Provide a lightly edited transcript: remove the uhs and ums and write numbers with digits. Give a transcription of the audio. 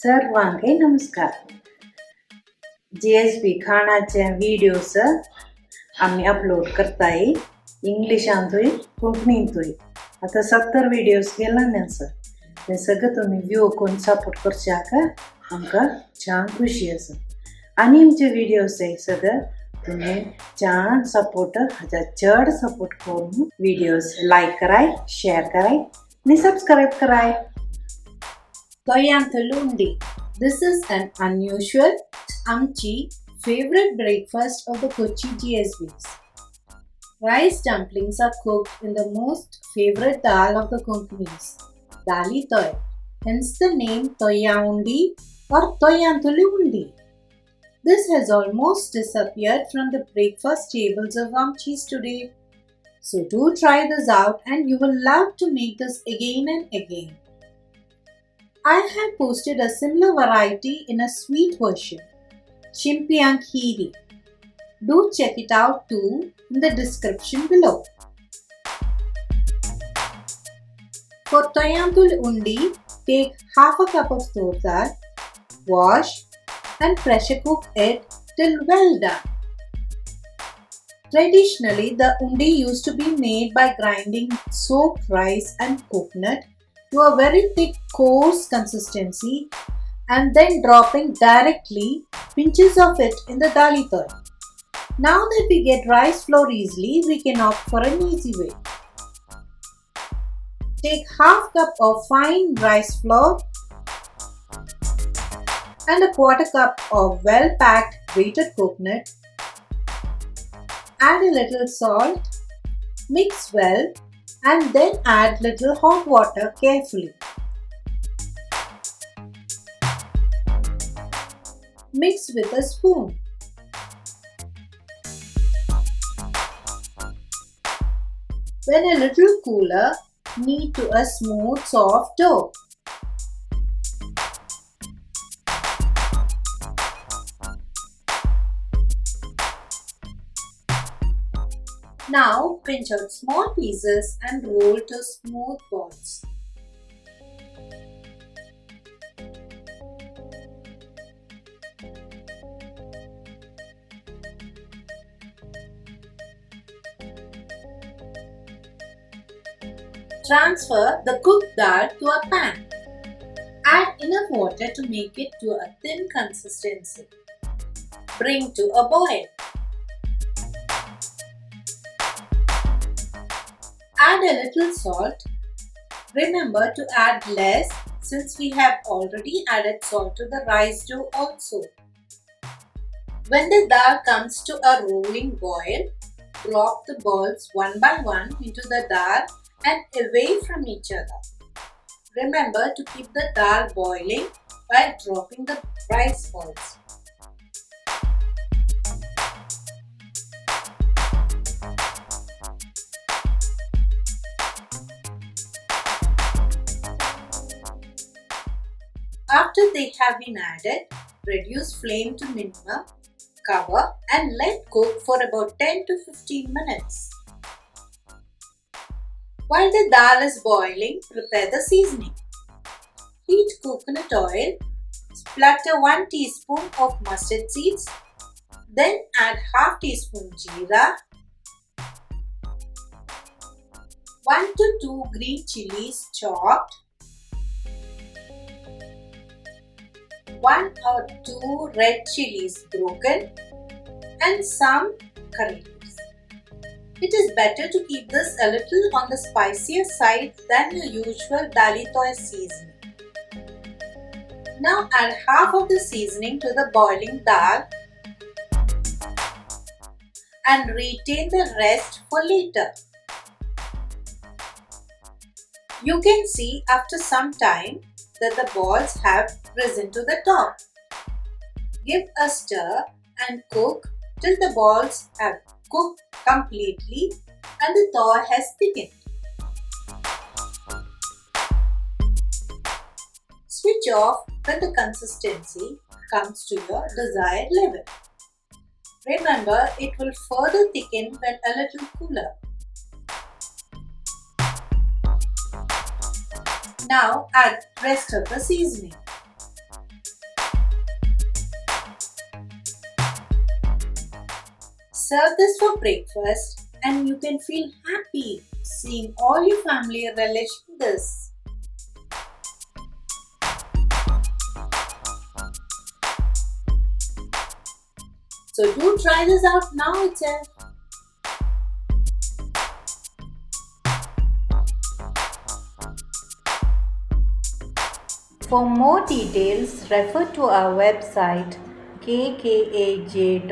सर्वांगे नमस्कार. GSB खाणाचे videos आम्ही upload करताय इंग्लिशांतूय कोंकणींतूय. आता 70 व्हिडिओज गेला ना ते सगळं तुम्ही व्ह्यू करून सपोर्ट करशाक आमकां छान खुशी आसा. आनी आमचे व्हिडिओज आहे सगळं तुम्ही छान सपोर्ट चड सपोर्ट करून व्हिडिओज लाईक कराय, शेअर कराय आणि सबस्क्राईब कराय. Thoyanthuli Undi. This is an unusual amchi favorite breakfast of the Kochi GSBs. Rice dumplings are cooked in the most favorite dal of the Konkanis, Dalithoy, hence the name Thoyanthuli or Thoyanthuli Undi. This has almost disappeared from the breakfast tables of amchis today. So do try this out and you will love to make this again and again. I have posted a similar variety in a sweet version, Shimpiang Hiri. Do check it out too in the description below. For Thoyanthuli Undi, take half a cup of dal, wash and pressure cook it till well done. Traditionally, the undi used to be made by grinding soaked rice and coconut to a very thick coarse consistency and then dropping directly pinches of it in the Dalithoy. Now that we get rice flour easily, we can opt for an easy way. Take half cup of fine rice flour and a quarter cup of well packed grated coconut. Add a little salt, mix well and then add little hot water carefully. Mix with a spoon. When a little cooler, knead to a smooth soft dough. Now pinch out small pieces and roll to smooth balls. Transfer the cooked dal to a pan. Add enough water to make it to a thin consistency. Bring to a boil. Add a little salt. Remember to add less since we have already added salt to the rice dough also. When the dal comes to a rolling boil, drop the balls one by one into the dal and away from each other. Remember to keep the dal boiling while dropping the rice balls. After they have been added, reduce flame to minimum, cover and let cook for about 10 to 15 minutes. While the dal is boiling, prepare the seasoning. Heat coconut oil, splatter 1 teaspoon of mustard seeds, then add half teaspoon jeera, 1 to 2 green chilies chopped, 1 or 2 red chilies broken and some curry leaves. It is better to keep this a little on the spicier side than your usual Dalithoy seasoning. Now add half of the seasoning to the boiling dal and retain the rest for later. You can see after some time that the balls have risen to the top. Give a stir and cook till the balls have cooked completely and the dough has thickened. Switch off when the consistency comes to your desired level. Remember, it will further thicken when a little cooler. Now add rest of the seasoning. Serve this for breakfast and you can feel happy seeing all your family relishing this. So do try this out now itself. For more details, refer to our website kkaj.in.